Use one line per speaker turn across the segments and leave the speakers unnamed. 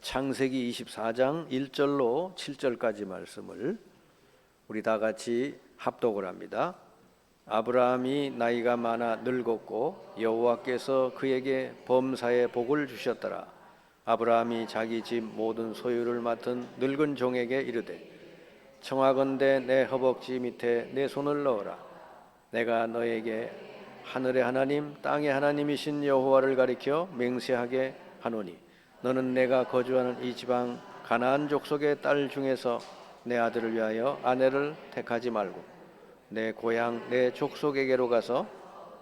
창세기 24장 1절로 7절까지 말씀을 우리 다 같이 합독을 합니다. 아브라함이 나이가 많아 늙었고 여호와께서 그에게 범사의 복을 주셨더라. 아브라함이 자기 집 모든 소유를 맡은 늙은 종에게 이르되 청하건대 내 허벅지 밑에 내 손을 넣어라. 내가 너에게 하늘의 하나님 땅의 하나님이신 여호와를 가리켜 맹세하게 하노니 너는 내가 거주하는 이 지방 가나안 족속의 딸 중에서 내 아들을 위하여 아내를 택하지 말고 내 고향 내 족속에게로 가서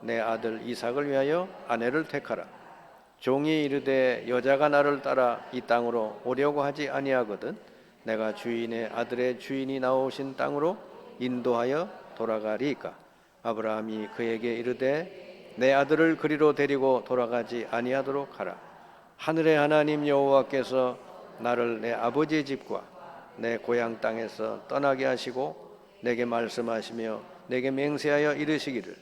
내 아들 이삭을 위하여 아내를 택하라. 종이 이르되 여자가 나를 따라 이 땅으로 오려고 하지 아니하거든 내가 주인의 아들의 주인이 나오신 땅으로 인도하여 돌아가리이까. 아브라함이 그에게 이르되 내 아들을 그리로 데리고 돌아가지 아니하도록 하라. 하늘의 하나님 여호와께서 나를 내 아버지의 집과 내 고향 땅에서 떠나게 하시고 내게 말씀하시며 내게 맹세하여 이르시기를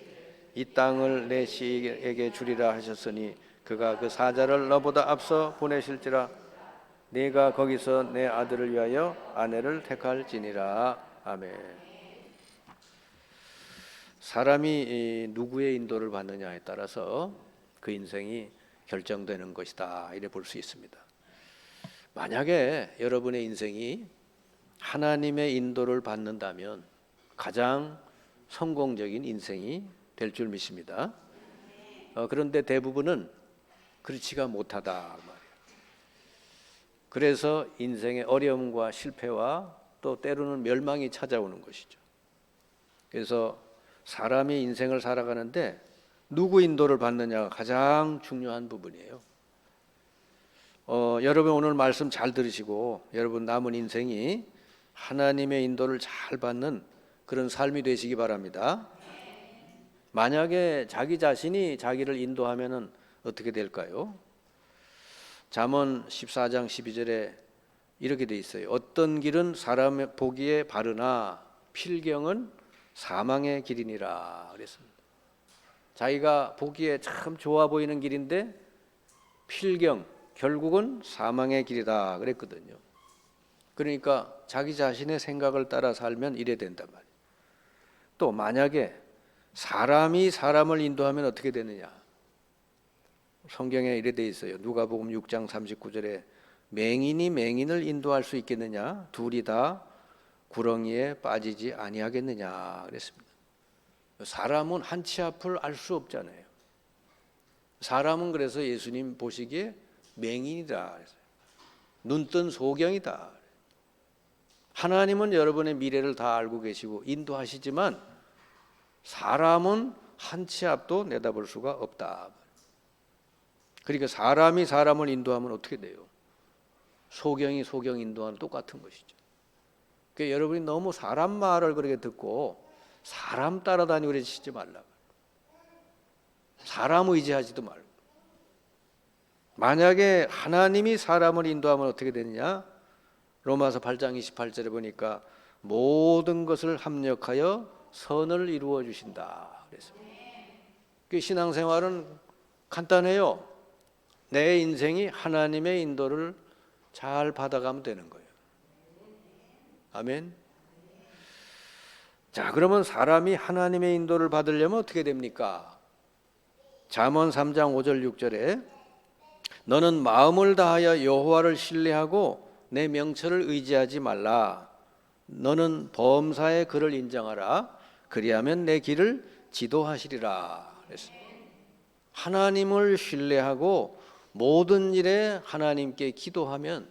이 땅을 내 씨에게 주리라 하셨으니 그가 그 사자를 너보다 앞서 보내실지라. 네가 거기서 내 아들을 위하여 아내를 택할지니라. 아멘. 사람이 누구의 인도를 받느냐에 따라서 그 인생이 결정되는 것이다, 이래 볼 수 있습니다. 만약에 여러분의 인생이 하나님의 인도를 받는다면 가장 성공적인 인생이 될 줄 믿습니다. 그런데 대부분은 그렇지가 못하다 말이에요. 그래서 인생의 어려움과 실패와 또 때로는 멸망이 찾아오는 것이죠. 그래서 사람이 인생을 살아가는데 누구 인도를 받느냐가 가장 중요한 부분이에요. 여러분 오늘 말씀 잘 들으시고 여러분 남은 인생이 하나님의 인도를 잘 받는 그런 삶이 되시기 바랍니다. 만약에 자기 자신이 자기를 인도하면은 어떻게 될까요? 잠언 14장 12절에 이렇게 돼 있어요. 어떤 길은 사람의 보기에 바르나 필경은 사망의 길이니라 그랬습니다. 자기가 보기에 참 좋아 보이는 길인데 필경, 결국은 사망의 길이다 그랬거든요. 그러니까 자기 자신의 생각을 따라 살면 이래 된단 말이에요. 또 만약에 사람이 사람을 인도하면 어떻게 되느냐? 성경에 이래 돼 있어요. 누가복음 6장 39절에 맹인이 맹인을 인도할 수 있겠느냐? 둘이 다 구렁이에 빠지지 아니하겠느냐 그랬습니다. 사람은 한치 앞을 알 수 없잖아요. 사람은 그래서 예수님 보시기에 맹인이다, 눈뜬 소경이다. 하나님은 여러분의 미래를 다 알고 계시고 인도하시지만 사람은 한치 앞도 내다볼 수가 없다. 그러니까 사람이 사람을 인도하면 어떻게 돼요? 소경이 소경 인도하는 똑같은 것이죠. 그러니까 여러분이 너무 사람 말을 그렇게 듣고 사람 따라다니고 그러시지 말라. 사람 의지하지도 말고. 만약에 하나님이 사람을 인도하면 어떻게 되느냐? 로마서 8장 28절에 보니까 모든 것을 합력하여 선을 이루어 주신다 그랬습니다. 그 신앙생활은 간단해요. 내 인생이 하나님의 인도를 잘 받아가면 되는 거예요. 아멘. 자, 그러면 사람이 하나님의 인도를 받으려면 어떻게 됩니까? 잠언 3장 5절 6절에 너는 마음을 다하여 여호와를 신뢰하고 내 명철을 의지하지 말라. 너는 범사의 그를 인정하라. 그리하면 내 길을 지도하시리라. 그랬습니다. 하나님을 신뢰하고 모든 일에 하나님께 기도하면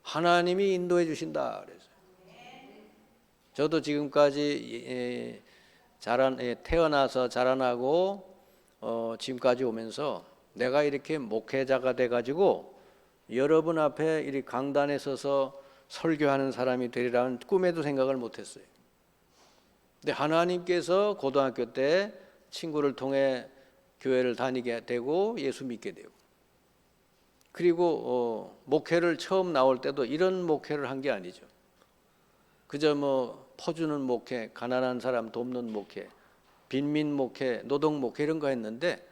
하나님이 인도해 주신다. 그랬어요. 저도 지금까지 태어나서 자라나고 지금까지 오면서 내가 이렇게 목회자가 돼가지고 여러분 앞에 이 강단에 서서 설교하는 사람이 되리라는 꿈에도 생각을 못했어요. 근데 하나님께서 고등학교 때 친구를 통해 교회를 다니게 되고 예수 믿게 되고 그리고 목회를 처음 나올 때도 이런 목회를 한 게 아니죠. 그저 퍼주는 목회, 가난한 사람 돕는 목회, 빈민 목회, 노동 목회 이런 거 했는데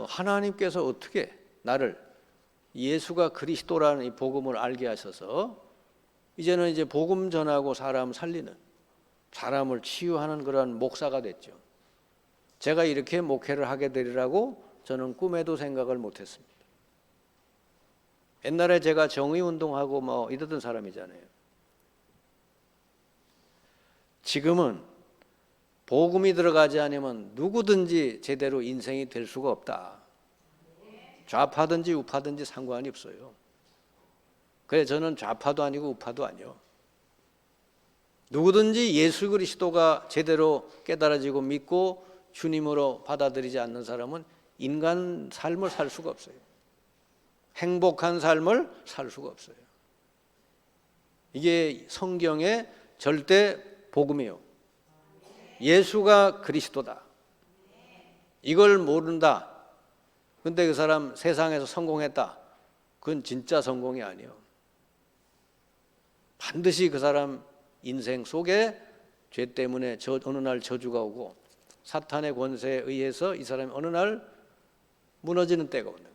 하나님께서 어떻게 나를 예수가 그리스도라는 이 복음을 알게 하셔서 이제는 이제 복음 전하고 사람 살리는, 사람을 치유하는 그런 목사가 됐죠. 제가 이렇게 목회를 하게 되리라고 저는 꿈에도 생각을 못했습니다. 옛날에 제가 정의운동하고 뭐 이러던 사람이잖아요. 지금은 복음이 들어가지 않으면 누구든지 제대로 인생이 될 수가 없다. 좌파든지 우파든지 상관이 없어요. 그래 저는 좌파도 아니고 우파도 아니요. 누구든지 예수 그리스도가 제대로 깨달아지고 믿고 주님으로 받아들이지 않는 사람은 인간 삶을 살 수가 없어요. 행복한 삶을 살 수가 없어요. 이게 성경의 절대 복음이에요. 예수가 그리스도다. 이걸 모른다. 근데 그 사람 세상에서 성공했다. 그건 진짜 성공이 아니에요. 반드시 그 사람 인생 속에 죄 때문에 어느 날 저주가 오고 사탄의 권세에 의해서 이 사람이 어느 날 무너지는 때가 오는 거예요.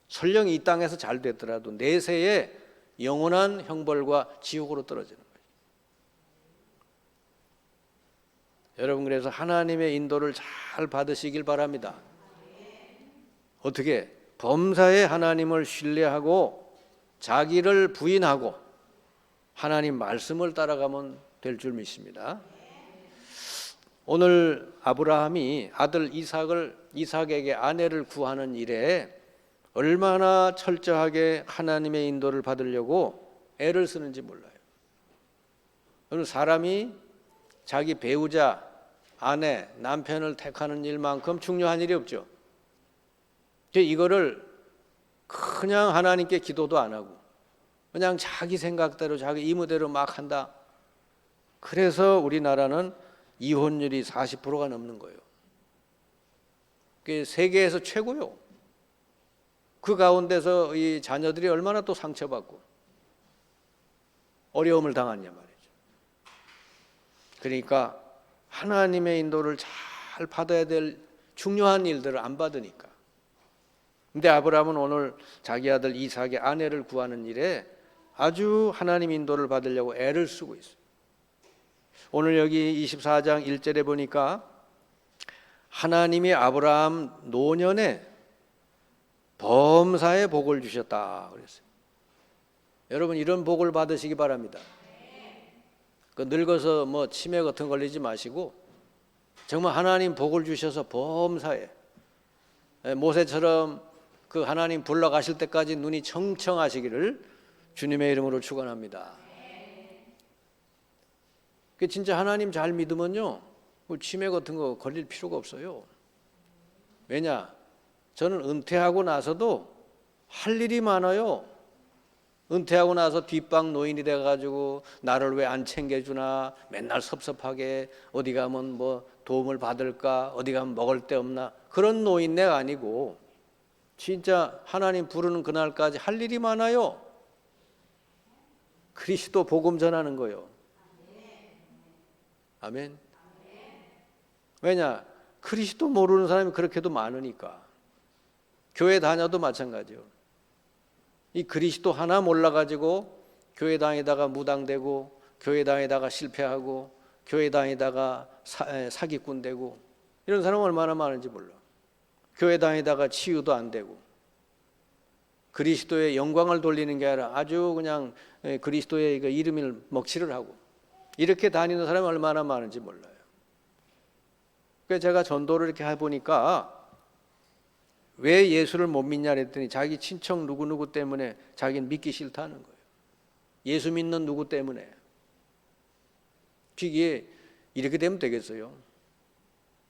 설령 이 땅에서 잘 됐더라도 내세에 영원한 형벌과 지옥으로 떨어지는 거예요. 여러분 그래서 하나님의 인도를 잘 받으시길 바랍니다. 어떻게? 범사에 하나님을 신뢰하고 자기를 부인하고 하나님 말씀을 따라가면 될 줄 믿습니다. 오늘 아브라함이 아들 이삭에게 아내를 구하는 일에 얼마나 철저하게 하나님의 인도를 받으려고 애를 쓰는지 몰라요. 어느 사람이 자기 배우자, 아내, 남편을 택하는 일만큼 중요한 일이 없죠. 이거를 그냥 하나님께 기도도 안 하고 그냥 자기 생각대로 자기 이무대로 막 한다. 그래서 우리나라는 이혼율이 40%가 넘는 거예요. 그게 세계에서 최고요. 그 가운데서 이 자녀들이 얼마나 또 상처받고 어려움을 당하냐 말이죠. 그러니까 하나님의 인도를 잘 받아야 될 중요한 일들을 안 받으니까. 근데 아브라함은 오늘 자기 아들 이삭의 아내를 구하는 일에 아주 하나님 인도를 받으려고 애를 쓰고 있어요. 오늘 여기 24장 1절에 보니까 하나님이 아브라함 노년에 범사에 복을 주셨다 그랬어요. 여러분 이런 복을 받으시기 바랍니다. 늙어서 뭐 치매 같은 거 걸리지 마시고 정말 하나님 복을 주셔서 범사에 모세처럼 그 하나님 불러가실 때까지 눈이 청청하시기를 주님의 이름으로 축원합니다. 진짜 하나님 잘 믿으면요 치매 같은 거 걸릴 필요가 없어요. 왜냐? 저는 은퇴하고 나서도 할 일이 많아요. 은퇴하고 나서 뒷방 노인이 돼가지고 나를 왜 안 챙겨주나 맨날 섭섭하게 어디 가면 뭐 도움을 받을까 어디 가면 먹을 데 없나 그런 노인네가 아니고 진짜 하나님 부르는 그날까지 할 일이 많아요. 그리스도 복음 전하는 거요. 아멘. 왜냐? 그리스도 모르는 사람이 그렇게도 많으니까. 교회 다녀도 마찬가지요. 이 그리스도 하나 몰라가지고 교회 다니다가 무당되고 교회 다니다가 실패하고 교회 다니다가 사기꾼 되고 이런 사람 얼마나 많은지 몰라. 교회 다니다가 치유도 안 되고 그리스도의 영광을 돌리는 게 아니라 아주 그냥 그리스도의 이름을 먹칠을 하고 이렇게 다니는 사람이 얼마나 많은지 몰라요. 그래서 제가 전도를 이렇게 해보니까 왜 예수를 못 믿냐 그랬더니 자기 친척 누구누구 때문에 자기는 믿기 싫다는 거예요. 예수 믿는 누구 때문에. 이게 이렇게 되면 되겠어요.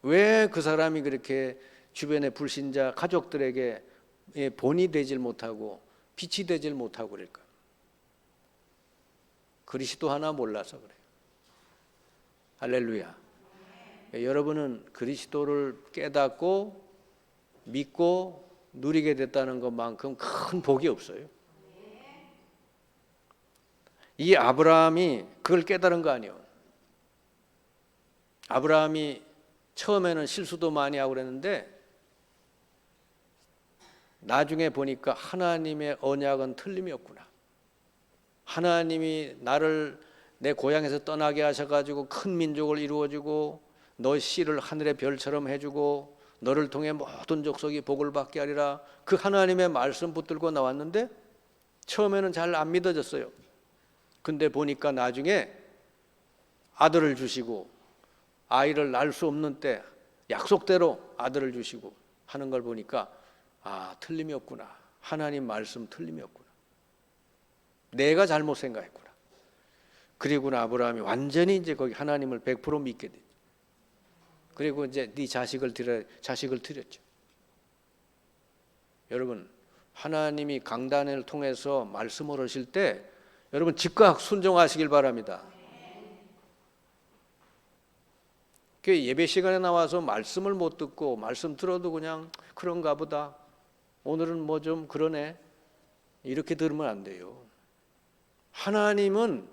왜 그 사람이 그렇게 주변의 불신자 가족들에게 본이 되질 못하고 빛이 되질 못하고 그럴까? 그리스도 하나 몰라서 그래요. 할렐루야. 여러분은 그리스도를 깨닫고 믿고 누리게 됐다는 것만큼 큰 복이 없어요. 이 아브라함이 그걸 깨달은 거 아니에요. 아브라함이 처음에는 실수도 많이 하고 그랬는데 나중에 보니까 하나님의 언약은 틀림이 없구나. 하나님이 나를 내 고향에서 떠나게 하셔가지고 큰 민족을 이루어주고 너 씨를 하늘의 별처럼 해주고 너를 통해 모든 족속이 복을 받게 하리라. 그 하나님의 말씀 붙들고 나왔는데 처음에는 잘 안 믿어졌어요. 근데 보니까 나중에 아들을 주시고 아이를 낳을 수 없는 때 약속대로 아들을 주시고 하는 걸 보니까 아, 틀림이 없구나. 하나님 말씀 틀림이 없구나. 내가 잘못 생각했구나. 그리고 아브라함이 완전히 이제 거기 하나님을 100% 믿게 됐죠. 그리고 이제 네 자식을 드렸죠. 여러분, 하나님이 강단을 통해서 말씀을 하실 때 여러분 즉각 순종하시길 바랍니다. 그 예배 시간에 나와서 말씀을 못 듣고 말씀 들어도 그냥 그런가 보다. 오늘은 뭐 좀 그러네. 이렇게 들으면 안 돼요. 하나님은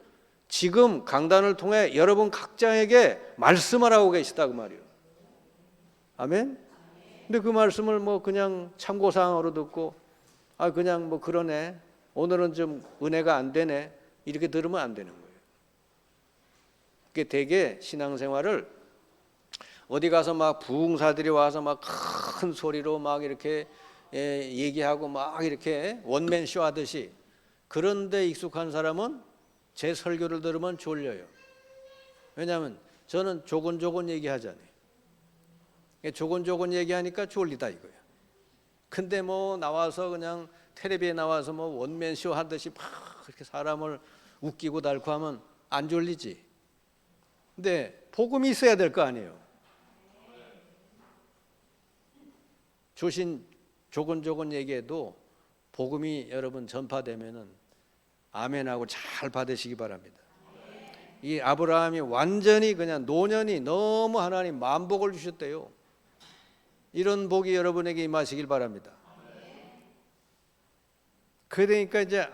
지금 강단을 통해 여러분 각자에게 말씀을 하고 계시다 그 말이에요. 아멘? 근데 그 말씀을 뭐 그냥 참고사항으로 듣고 아 그냥 뭐 그러네. 오늘은 좀 은혜가 안 되네. 이렇게 들으면 안 되는 거예요. 그게 되게 신앙생활을 어디 가서 막 부흥사들이 와서 막 큰 소리로 막 이렇게 얘기하고 막 이렇게 원맨쇼 하듯이 그런데 익숙한 사람은 제 설교를 들으면 졸려요. 왜냐하면 저는 조곤조곤 얘기하잖아요. 조곤조곤 얘기하니까 졸리다 이거예요. 근데 뭐 나와서 그냥 텔레비에 나와서 뭐 원맨쇼 하듯이 막 그렇게 사람을 웃기고 달고 하면 안 졸리지. 근데 복음이 있어야 될 거 아니에요. 조곤조곤 얘기해도 복음이 여러분 전파되면은 아멘하고 잘 받으시기 바랍니다. 이 아브라함이 완전히 그냥 노년이 너무 하나님 만복을 주셨대요. 이런 복이 여러분에게 임하시길 바랍니다. 그러니까 이제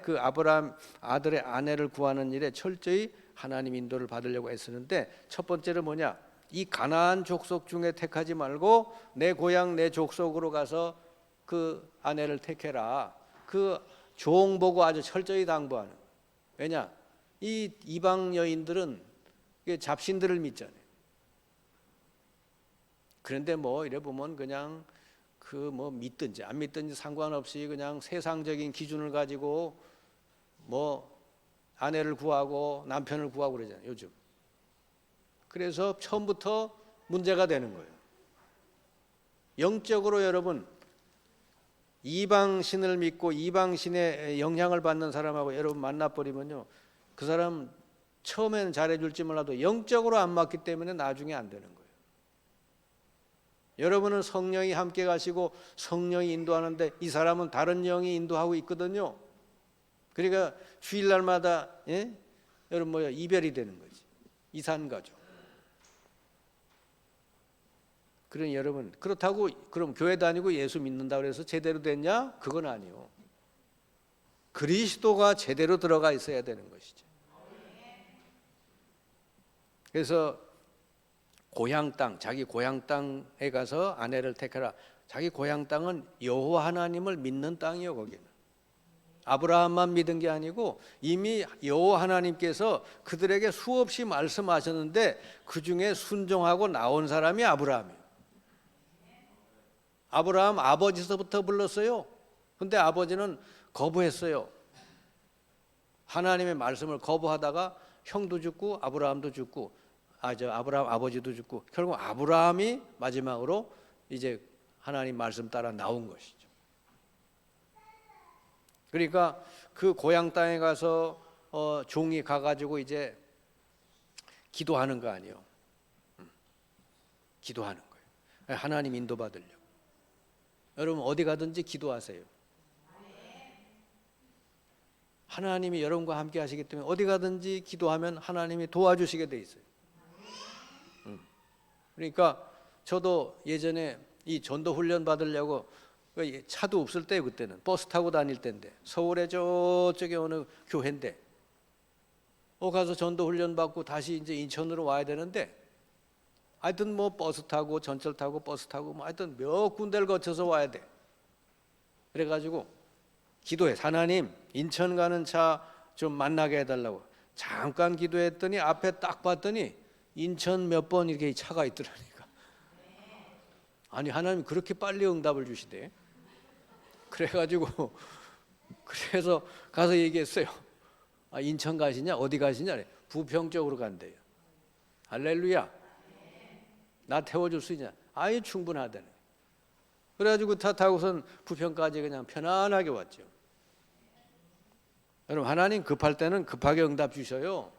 그 아브라함 아들의 아내를 구하는 일에 철저히 하나님 인도를 받으려고 애쓰는데 첫 번째는 뭐냐? 이 가나안 족속 중에 택하지 말고 내 고향 내 족속으로 가서 그 아내를 택해라. 그 종 보고 아주 철저히 당부하는. 왜냐? 이 이방 여인들은 잡신들을 믿잖아요. 그런데 뭐 이래 보면 그냥 그 뭐 믿든지 안 믿든지 상관없이 그냥 세상적인 기준을 가지고 뭐 아내를 구하고 남편을 구하고 그러잖아요, 요즘. 그래서 처음부터 문제가 되는 거예요. 영적으로 여러분 이방신을 믿고 이방신의 영향을 받는 사람하고 여러분 만나버리면요, 그 사람 처음에는 잘해줄지 몰라도 영적으로 안 맞기 때문에 나중에 안 되는 거예요. 여러분은 성령이 함께 가시고 성령이 인도하는데 이 사람은 다른 영이 인도하고 있거든요. 그러니까 주일날마다 여러분 뭐야 이별이 되는 거지. 이산가족. 그러니 여러분 그렇다고 그럼 교회 다니고 예수 믿는다고 해서 제대로 됐냐? 그건 아니요. 그리스도가 제대로 들어가 있어야 되는 것이죠. 그래서 고향 땅, 자기 고향 땅에 가서 아내를 택하라. 자기 고향 땅은 여호와 하나님을 믿는 땅이요, 거기는. 아브라함만 믿은 게 아니고 이미 여호와 하나님께서 그들에게 수없이 말씀하셨는데 그 중에 순종하고 나온 사람이 아브라함이에요. 아브라함 아버지서부터 불렀어요. 근데 아버지는 거부했어요. 하나님의 말씀을 거부하다가 형도 죽고 아브라함도 죽고 아브라함 아버지도 죽고 결국 아브라함이 마지막으로 이제 하나님 말씀 따라 나온 것이죠. 그러니까 그 고향 땅에 가서 종이 가가지고 이제 기도하는 거 아니에요. 기도하는 거예요. 하나님 인도받으려고. 여러분 어디 가든지 기도하세요. 하나님이 여러분과 함께 하시기 때문에 어디 가든지 기도하면 하나님이 도와주시게 돼 있어요. 그러니까 저도 예전에 이 전도 훈련 받으려고 차도 없을 때 그때는 버스 타고 다닐 때인데 서울에 저쪽에 어느 교회인데 가서 전도 훈련 받고 다시 이제 인천으로 와야 되는데 하여튼 뭐 버스 타고 전철 타고 버스 타고 뭐 하여튼 몇 군데를 거쳐서 와야 돼. 그래가지고 기도해. 하나님, 인천 가는 차 좀 만나게 해달라고. 잠깐 기도했더니 앞에 딱 봤더니 인천 몇 번 이렇게 차가 있더라니까. 아니, 하나님 그렇게 빨리 응답을 주시대. 그래가지고 그래서 가서 얘기했어요. 아, 인천 가시냐? 어디 가시냐? 부평 쪽으로 간대요. 할렐루야. 나 태워줄 수 있냐? 아예 충분하다네. 그래가지고 차 타고선 부평까지 그냥 편안하게 왔죠. 여러분, 하나님 급할 때는 급하게 응답 주셔요.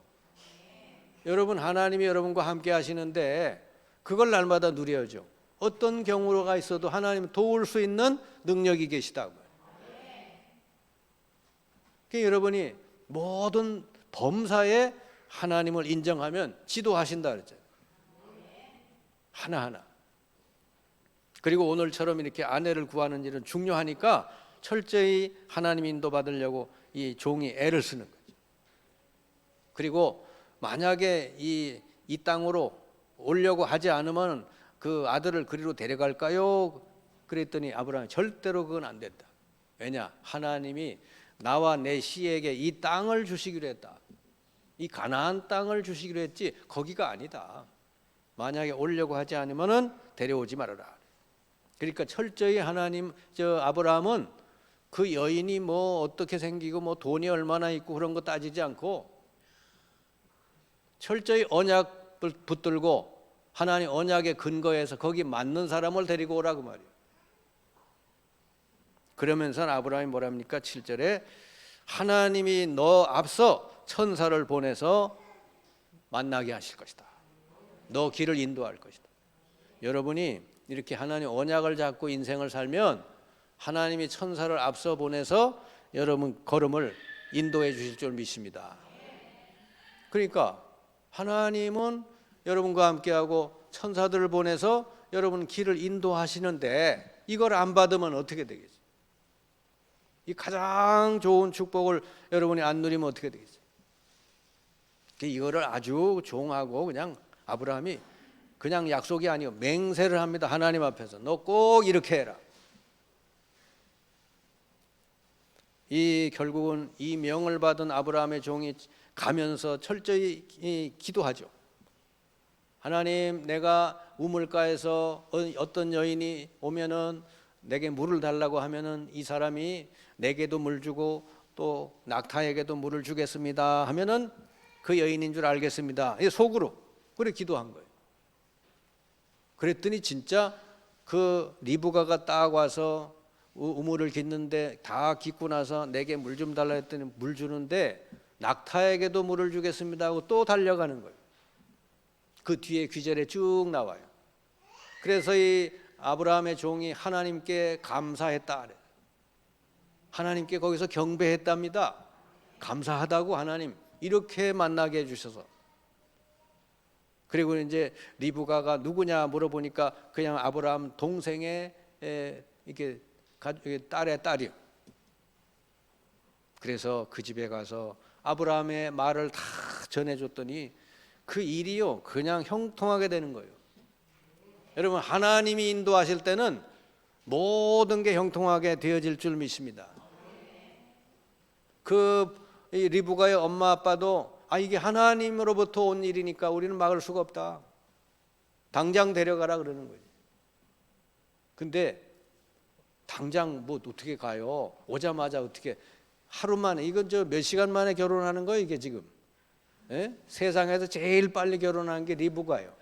여러분, 하나님이 여러분과 함께 하시는데 그걸 날마다 누려야죠. 어떤 경우가 있어도 하나님 도울 수 있는 능력이 계시다고. 그러니까 여러분이 모든 범사에 하나님을 인정하면 지도하신다 그랬잖아요. 하나하나. 그리고 오늘처럼 이렇게 아내를 구하는 일은 중요하니까 철저히 하나님 인도 받으려고 이 종이 애를 쓰는 거죠. 그리고 만약에 이 땅으로 오려고 하지 않으면 그 아들을 그리로 데려갈까요? 그랬더니 아브라함이 절대로 그건 안 된다. 왜냐? 하나님이 나와 내 씨에게 이 땅을 주시기로 했다. 이 가나안 땅을 주시기로 했지 거기가 아니다. 만약에 오려고 하지 않으면은 데려오지 말아라. 그러니까 철저히 하나님, 아브라함은 그 여인이 뭐 어떻게 생기고 뭐 돈이 얼마나 있고 그런 거 따지지 않고 철저히 언약을 붙들고 하나님 언약에 근거해서 거기 맞는 사람을 데리고 오라고 말이에요. 그러면서 아브라함이 뭐랍니까? 7절에 하나님이 너 앞서 천사를 보내서 만나게 하실 것이다. 너 길을 인도할 것이다. 여러분이 이렇게 하나님 언약을 잡고 인생을 살면 하나님이 천사를 앞서 보내서 여러분 걸음을 인도해 주실 줄 믿습니다. 그러니까 하나님은 여러분과 함께하고 천사들을 보내서 여러분 길을 인도하시는데 이걸 안 받으면 어떻게 되겠어요? 이 가장 좋은 축복을 여러분이 안 누리면 어떻게 되겠어요? 이거를 아주 종하고 그냥 아브라함이 그냥 약속이 아니고 맹세를 합니다. 하나님 앞에서 너 꼭 이렇게 해라. 이 결국은 이 명을 받은 아브라함의 종이 가면서 철저히 기도하죠. 하나님, 내가 우물가에서 어떤 여인이 오면은 내게 물을 달라고 하면은 이 사람이 내게도 물 주고 또 낙타에게도 물을 주겠습니다 하면은 그 여인인 줄 알겠습니다. 속으로 그래 기도한 거예요. 그랬더니 진짜 그 리브가가 딱 와서 우물을 깃는데 다 깃고 나서 내게 물 좀 달라 했더니 물 주는데 낙타에게도 물을 주겠습니다 하고 또 달려가는 거예요. 그 뒤에 귀절에 쭉 나와요. 그래서 이 아브라함의 종이 하나님께 감사했다. 하나님께 거기서 경배했답니다. 감사하다고 하나님 이렇게 만나게 해주셔서. 그리고 이제 리브가가 누구냐 물어보니까 그냥 아브라함 동생의 이렇게 딸의 딸이요. 그래서 그 집에 가서 아브라함의 말을 다 전해줬더니 그 일이요 그냥 형통하게 되는 거예요. 여러분, 하나님이 인도하실 때는 모든 게 형통하게 되어질 줄 믿습니다. 이 리브가의 엄마 아빠도 이게 하나님으로부터 온 일이니까 우리는 막을 수가 없다. 당장 데려가라 그러는 거예요. 근데 당장 뭐 어떻게 가요? 오자마자 어떻게 하루 만에 이건 몇 시간 만에 결혼하는 거예요 이게 지금. 세상에서 제일 빨리 결혼한 게 리브가예요.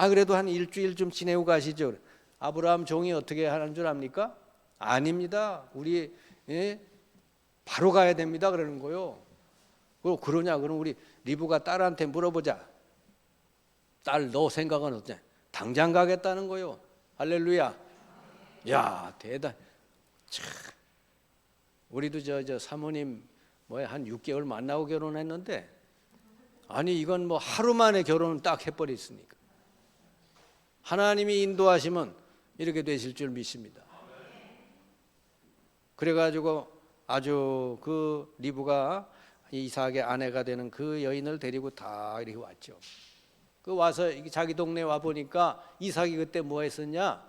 그래도 한 일주일 좀 지내고 가시죠. 아브라함 종이 어떻게 하는 줄 압니까? 아닙니다. 우리 바로 가야 됩니다 그러는 거예요. 그러냐? 그럼 우리 리브가 딸한테 물어보자. 딸 너 생각은 어떠냐? 당장 가겠다는 거예요. 할렐루야. 야 대단. 참. 우리도 저 사모님 한 6개월 만나고 결혼했는데 이건 뭐 하루 만에 결혼을 딱 해버렸으니까. 하나님이 인도하시면 이렇게 되실 줄 믿습니다. 그래가지고 아주 그 리브가 이삭의 아내가 되는 그 여인을 데리고 다 이렇게 왔죠. 그 와서 자기 동네 와 보니까 이삭이 그때 뭐 했었냐?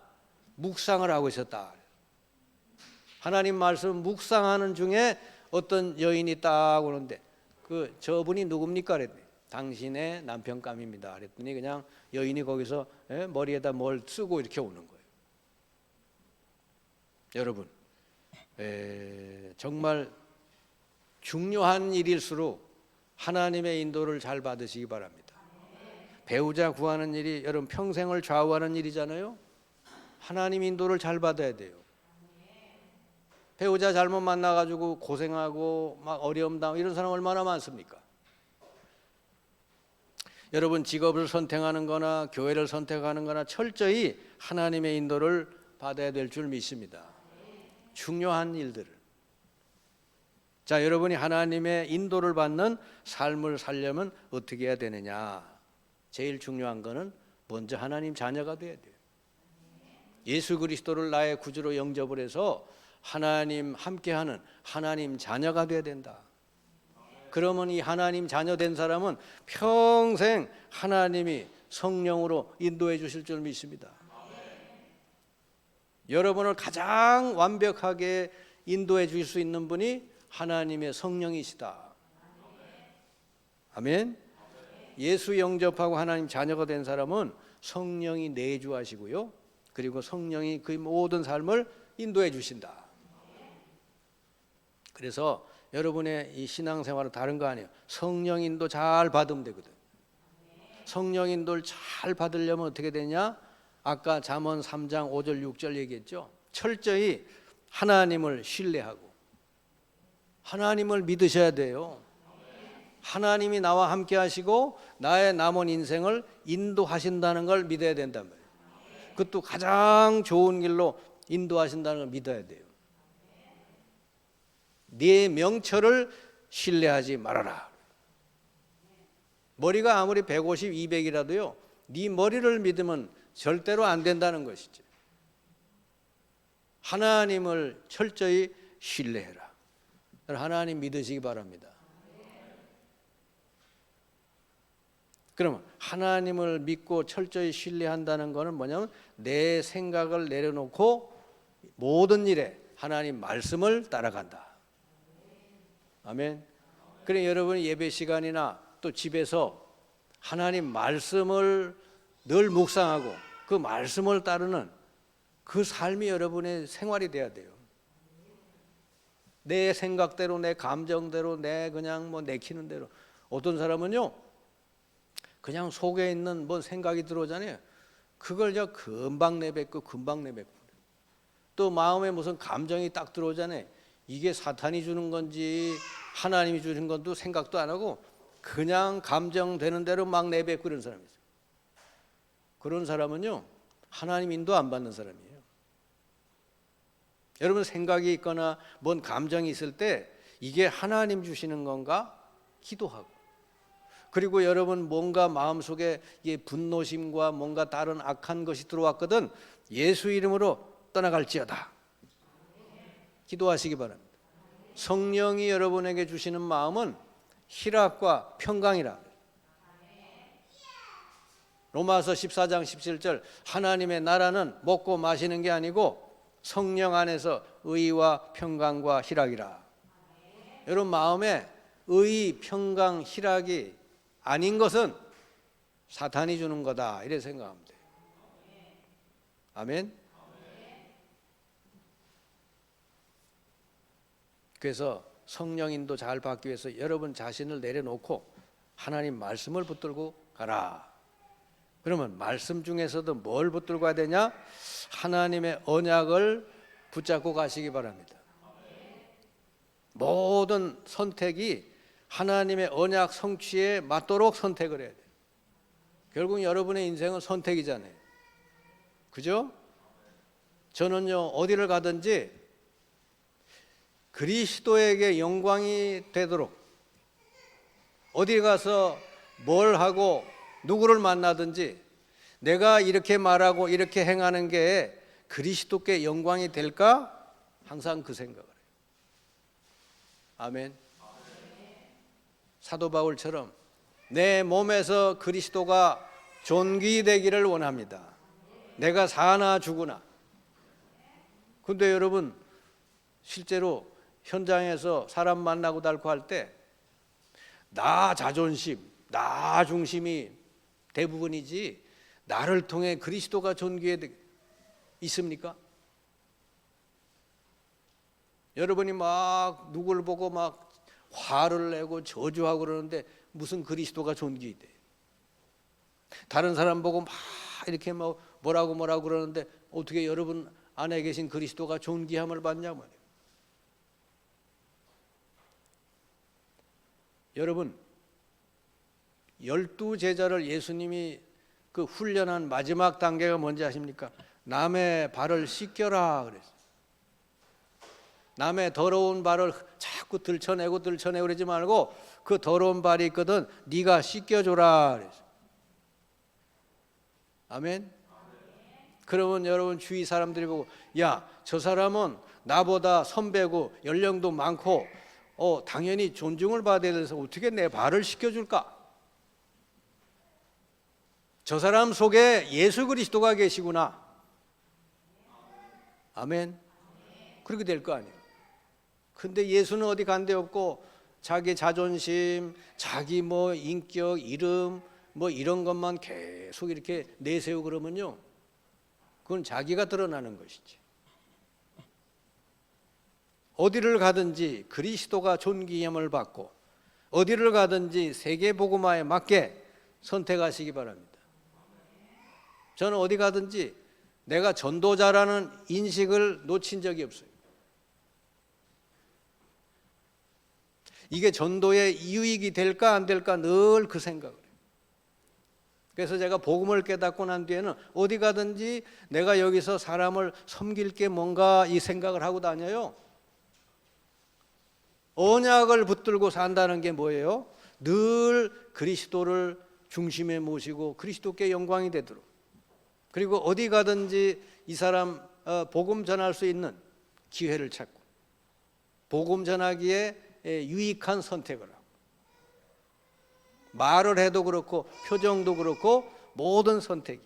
묵상을 하고 있었다. 하나님 말씀 묵상하는 중에 어떤 여인이 딱 오는데 저분이 누굽니까? 그랬더니 당신의 남편감입니다. 그랬더니 그냥 여인이 거기서 머리에다 뭘 쓰고 이렇게 오는 거예요. 여러분, 정말 중요한 일일수록 하나님의 인도를 잘 받으시기 바랍니다. 배우자 구하는 일이 여러분 평생을 좌우하는 일이잖아요. 하나님 인도를 잘 받아야 돼요. 배우자 잘못 만나가지고 고생하고 막 어려움 당하고 이런 사람 얼마나 많습니까? 여러분 직업을 선택하는 거나 교회를 선택하는 거나 철저히 하나님의 인도를 받아야 될 줄 믿습니다. 중요한 일들을. 자, 여러분이 하나님의 인도를 받는 삶을 살려면 어떻게 해야 되느냐? 제일 중요한 거는 먼저 하나님 자녀가 돼야 돼요. 예수 그리스도를 나의 구주로 영접을 해서 하나님 함께하는 하나님 자녀가 돼야 된다. 그러면 이 하나님 자녀 된 사람은 평생 하나님이 성령으로 인도해 주실 줄 믿습니다. 여러분을 가장 완벽하게 인도해 주실 수 있는 분이 하나님의 성령이시다. 아멘. 예수 영접하고 하나님 자녀가 된 사람은 성령이 내주하시고요. 그리고 성령이 그 모든 삶을 인도해 주신다. 그래서 여러분의 이 신앙생활은 다른 거 아니에요. 성령 인도 잘 받으면 되거든. 성령 인도를 잘 받으려면 어떻게 되냐? 아까 잠언 3장 5절 6절 얘기했죠. 철저히 하나님을 신뢰하고 하나님을 믿으셔야 돼요. 하나님이 나와 함께 하시고 나의 남은 인생을 인도하신다는 걸 믿어야 된단 말이에요. 그것도 가장 좋은 길로 인도하신다는 걸 믿어야 돼요. 네 명철을 신뢰하지 말아라. 머리가 아무리 150, 200이라도요. 네 머리를 믿으면 절대로 안 된다는 것이죠. 하나님을 철저히 신뢰해라. 하나님 믿으시기 바랍니다. 그러면 하나님을 믿고 철저히 신뢰한다는 것은 뭐냐면 내 생각을 내려놓고 모든 일에 하나님 말씀을 따라간다. 아멘. 그래 여러분이 예배 시간이나 또 집에서 하나님 말씀을 늘 묵상하고 그 말씀을 따르는 그 삶이 여러분의 생활이 돼야 돼요. 내 생각대로 내 감정대로 내 그냥 뭐 내키는 대로. 어떤 사람은요 그냥 속에 있는 뭐 생각이 들어오잖아요. 그걸 저 금방 내뱉고 금방 내뱉고 또 마음에 무슨 감정이 딱 들어오잖아요. 이게 사탄이 주는 건지 하나님이 주는 건도 생각도 안 하고 그냥 감정되는 대로 막 내뱉고 그런 사람이 있어요. 그런 사람은요 하나님 인도 안 받는 사람이에요. 여러분 생각이 있거나 뭔 감정이 있을 때 이게 하나님 주시는 건가 기도하고 그리고 여러분 뭔가 마음속에 분노심과 뭔가 다른 악한 것이 들어왔거든 예수 이름으로 떠나갈지어다. 기도하시기 바랍니다. 성령이 여러분에게 주시는 마음은 희락과 평강이라. 로마서 14장 17절 하나님의 나라는 먹고 마시는 게 아니고 성령 안에서 의와 평강과 희락이라. 여러분 마음에 의, 평강, 희락이 아닌 것은 사탄이 주는 거다 이렇게 생각하면 돼요. 아멘. 그래서 성령 인도 잘 받기 위해서 여러분 자신을 내려놓고 하나님 말씀을 붙들고 가라. 그러면 말씀 중에서도 뭘 붙들고 가야 되냐? 하나님의 언약을 붙잡고 가시기 바랍니다. 모든 선택이 하나님의 언약 성취에 맞도록 선택을 해야 돼요. 결국 여러분의 인생은 선택이잖아요. 그죠? 저는요 어디를 가든지 그리스도에게 영광이 되도록 어디 가서 뭘 하고 누구를 만나든지 내가 이렇게 말하고 이렇게 행하는 게 그리스도께 영광이 될까? 항상 그 생각을 해요. 아멘. 사도 바울처럼 내 몸에서 그리스도가 존귀되기를 원합니다. 내가 사나 죽으나. 근데 여러분 실제로 현장에서 사람 만나고 닳고 할 때 나 자존심, 나 중심이 대부분이지 나를 통해 그리스도가 존귀해 있습니까? 여러분이 막 누구를 보고 막 화를 내고 저주하고 그러는데 무슨 그리스도가 존귀해? 다른 사람 보고 막 이렇게 뭐라고 그러는데 어떻게 여러분 안에 계신 그리스도가 존귀함을 받냐 말이에요. 여러분, 12제자를 예수님이 그 훈련한 마지막 단계가 뭔지 아십니까? 남의 발을 씻겨라 그랬어요. 남의 더러운 발을 자꾸 들춰내고 그러지 말고 그 더러운 발이 있거든 네가 씻겨줘라 그랬어요. 아멘? 그러면 여러분 주위 사람들이 보고 야, 저 사람은 나보다 선배고 연령도 많고 당연히 존중을 받아야 돼서 어떻게 내 발을 씻겨줄까? 저 사람 속에 예수 그리스도가 계시구나. 아멘. 그렇게 될 거 아니에요. 근데 예수는 어디 간 데 없고 자기 자존심, 자기 인격, 이름 이런 것만 계속 이렇게 내세우고 그러면요, 그건 자기가 드러나는 것이지. 어디를 가든지 그리스도가 존귀함을 받고 어디를 가든지 세계 복음화에 맞게 선택하시기 바랍니다. 저는 어디 가든지 내가 전도자라는 인식을 놓친 적이 없어요. 이게 전도의 유익이 될까 안 될까 늘 그 생각을 해요. 그래서 제가 복음을 깨닫고 난 뒤에는 어디 가든지 내가 여기서 사람을 섬길 게 뭔가 이 생각을 하고 다녀요. 언약을 붙들고 산다는 게 뭐예요? 늘 그리스도를 중심에 모시고 그리스도께 영광이 되도록, 그리고 어디 가든지 이 사람 복음 전할 수 있는 기회를 찾고 복음 전하기에 유익한 선택을 하고, 말을 해도 그렇고 표정도 그렇고 모든 선택이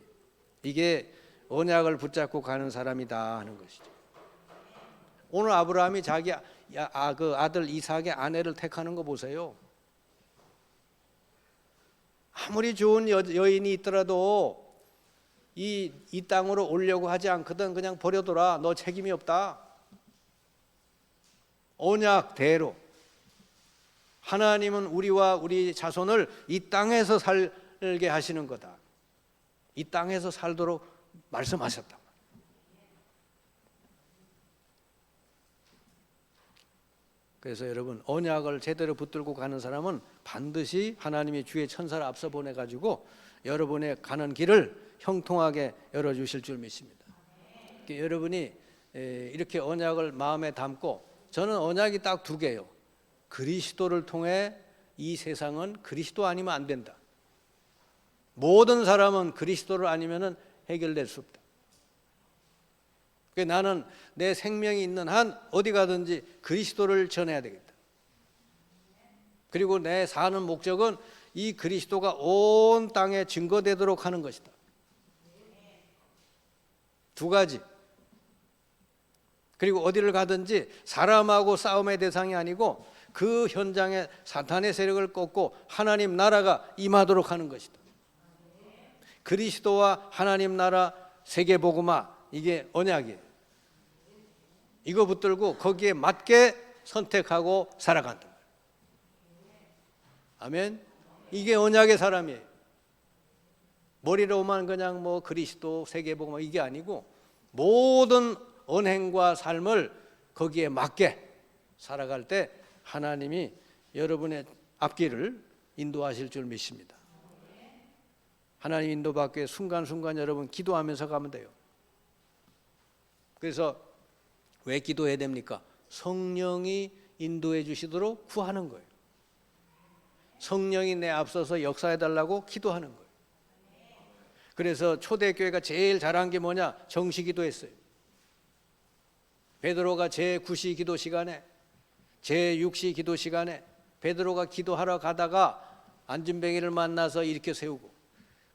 이게 언약을 붙잡고 가는 사람이다 하는 것이죠. 오늘 아브라함이 자기 그 아들 이삭의 아내를 택하는 거 보세요. 아무리 좋은 여인이 있더라도 이 땅으로 오려고 하지 않거든. 그냥 버려둬라. 너 책임이 없다. 언약대로 하나님은 우리와 우리 자손을 이 땅에서 살게 하시는 거다. 이 땅에서 살도록 말씀하셨다. 그래서 여러분, 언약을 제대로 붙들고 가는 사람은 반드시 하나님이 주의 천사를 앞서 보내가지고 여러분의 가는 길을 형통하게 열어주실 줄 믿습니다. 여러분이 이렇게 언약을 마음에 담고, 저는 언약이 딱 두 개예요. 그리스도를 통해 이 세상은 그리스도 아니면 안 된다. 모든 사람은 그리스도를 아니면 해결될 수 없다. 나는 내 생명이 있는 한 어디 가든지 그리스도를 전해야 되겠다. 그리고 내 사는 목적은 이 그리스도가 온 땅에 증거되도록 하는 것이다. 두 가지. 그리고 어디를 가든지 사람하고 싸움의 대상이 아니고 그 현장에 사탄의 세력을 꺾고 하나님 나라가 임하도록 하는 것이다. 그리스도와 하나님 나라 세계 복음화, 이게 언약이에요. 이거 붙들고 거기에 맞게 선택하고 살아간다. 아멘. 이게 언약의 사람이에요. 머리로만 그냥 그리스도 세계 복음화 이게 아니고 모든 언행과 삶을 거기에 맞게 살아갈 때 하나님이 여러분의 앞길을 인도하실 줄 믿습니다. 하나님 인도받기 위해 순간순간 여러분 기도하면서 가면 돼요. 그래서 왜 기도해야 됩니까? 성령이 인도해 주시도록 구하는 거예요. 성령이 내 앞서서 역사해 달라고 기도하는 거예요. 그래서 초대교회가 제일 잘한 게 뭐냐? 정시기도했어요. 베드로가 제9시 기도 시간에, 제6시 기도 시간에 베드로가 기도하러 가다가 안진뱅이를 만나서 일으켜 세우고,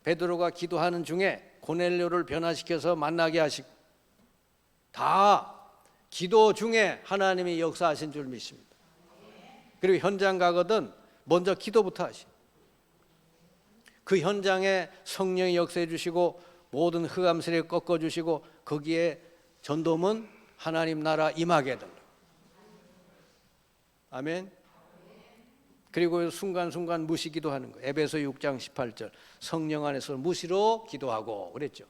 베드로가 기도하는 중에 고넬료를 변화시켜서 만나게 하시고, 다 기도 중에 하나님이 역사하신 줄 믿습니다. 그리고 현장 가거든 먼저 기도부터 하시. 그 현장에 성령이 역사해 주시고 모든 흑암 세력 꺾어 주시고 거기에 전도문 하나님 나라 임하게 해달라. 아멘. 그리고 순간순간 무시 기도하는 거예요. 에베소 6장 18절 성령 안에서 무시로 기도하고 그랬죠.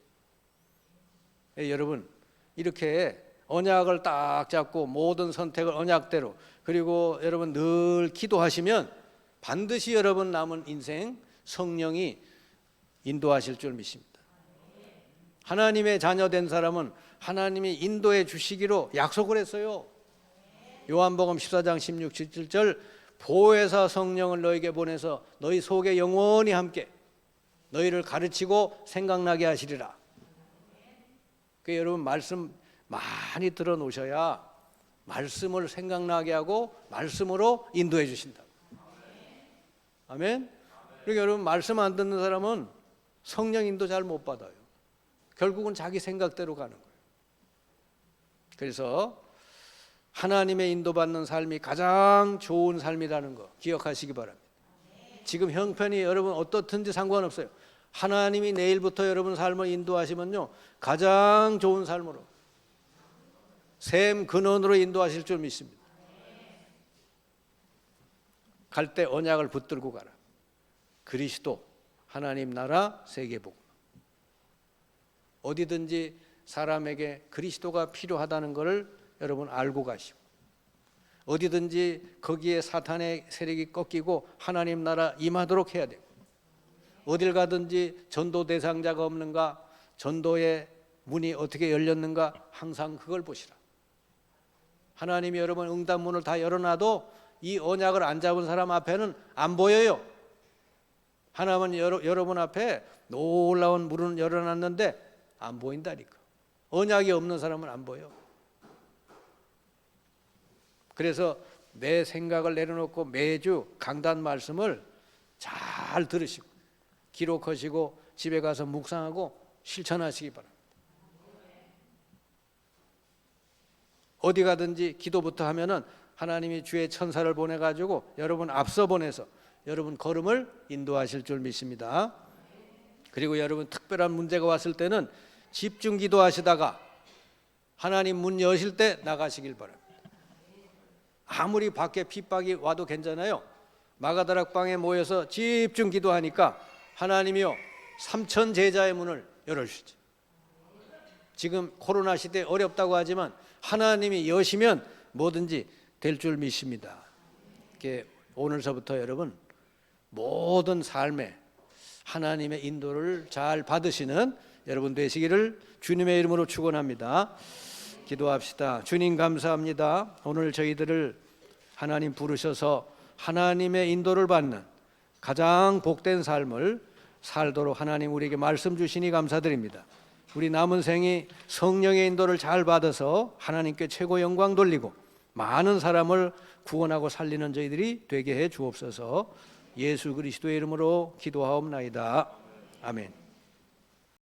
여러분 이렇게 언약을 딱 잡고 모든 선택을 언약대로 그리고 여러분 늘 기도하시면 반드시 여러분 남은 인생 성령이 인도하실 줄 믿습니다. 하나님의 자녀된 사람은 하나님이 인도해 주시기로 약속을 했어요. 요한복음 14장 16, 17절 보혜사 성령을 너에게 보내서 너희 속에 영원히 함께 너희를 가르치고 생각나게 하시리라. 그 여러분 말씀 많이 들어 놓으셔야 말씀을 생각나게 하고 말씀으로 인도해 주신다. 아멘. 그러니까 여러분 말씀 안 듣는 사람은 성령 인도 잘 못 받아요. 결국은 자기 생각대로 가는 거예요. 그래서 하나님의 인도받는 삶이 가장 좋은 삶이라는 거 기억하시기 바랍니다. 지금 형편이 여러분 어떻든지 상관없어요. 하나님이 내일부터 여러분 삶을 인도하시면요 가장 좋은 삶으로 샘 근원으로 인도하실 줄 믿습니다. 갈 때 언약을 붙들고 가라. 그리스도 하나님 나라 세계복음. 어디든지 사람에게 그리스도가 필요하다는 것을 여러분 알고 가시고 어디든지 거기에 사탄의 세력이 꺾이고 하나님 나라 임하도록 해야 되고 어딜 가든지 전도 대상자가 없는가 전도의 문이 어떻게 열렸는가 항상 그걸 보시라. 하나님이 여러분 응답문을 다 열어놔도 이 언약을 안 잡은 사람 앞에는 안 보여요. 하나님은 여러분 앞에 놀라운 문을 열어놨는데 안 보인다니까. 언약이 없는 사람은 안 보여. 그래서 내 생각을 내려놓고 매주 강단 말씀을 잘 들으시고 기록하시고 집에 가서 묵상하고 실천하시기 바랍니다. 어디 가든지 기도부터 하면은 하나님이 주의 천사를 보내가지고 여러분 앞서 보내서 여러분 걸음을 인도하실 줄 믿습니다. 그리고 여러분 특별한 문제가 왔을 때는 집중 기도하시다가 하나님 문 여실 때 나가시길 바랍니다. 아무리 밖에 핍박이 와도 괜찮아요. 마가다락방에 모여서 집중 기도하니까 하나님이요 3천 제자의 문을 열어주시죠. 지금 코로나 시대 어렵다고 하지만 하나님이 여시면 뭐든지 될 줄 믿습니다. 오늘서부터 여러분 모든 삶에 하나님의 인도를 잘 받으시는 여러분 되시기를 주님의 이름으로 축원합니다. 기도합시다. 주님 감사합니다. 오늘 저희들을 하나님 부르셔서 하나님의 인도를 받는 가장 복된 삶을 살도록 하나님 우리에게 말씀 주시니 감사드립니다. 우리 남은 생이 성령의 인도를 잘 받아서 하나님께 최고 영광 돌리고 많은 사람을 구원하고 살리는 저희들이 되게 해 주옵소서. 예수 그리스도의 이름으로 기도하옵나이다. 아멘.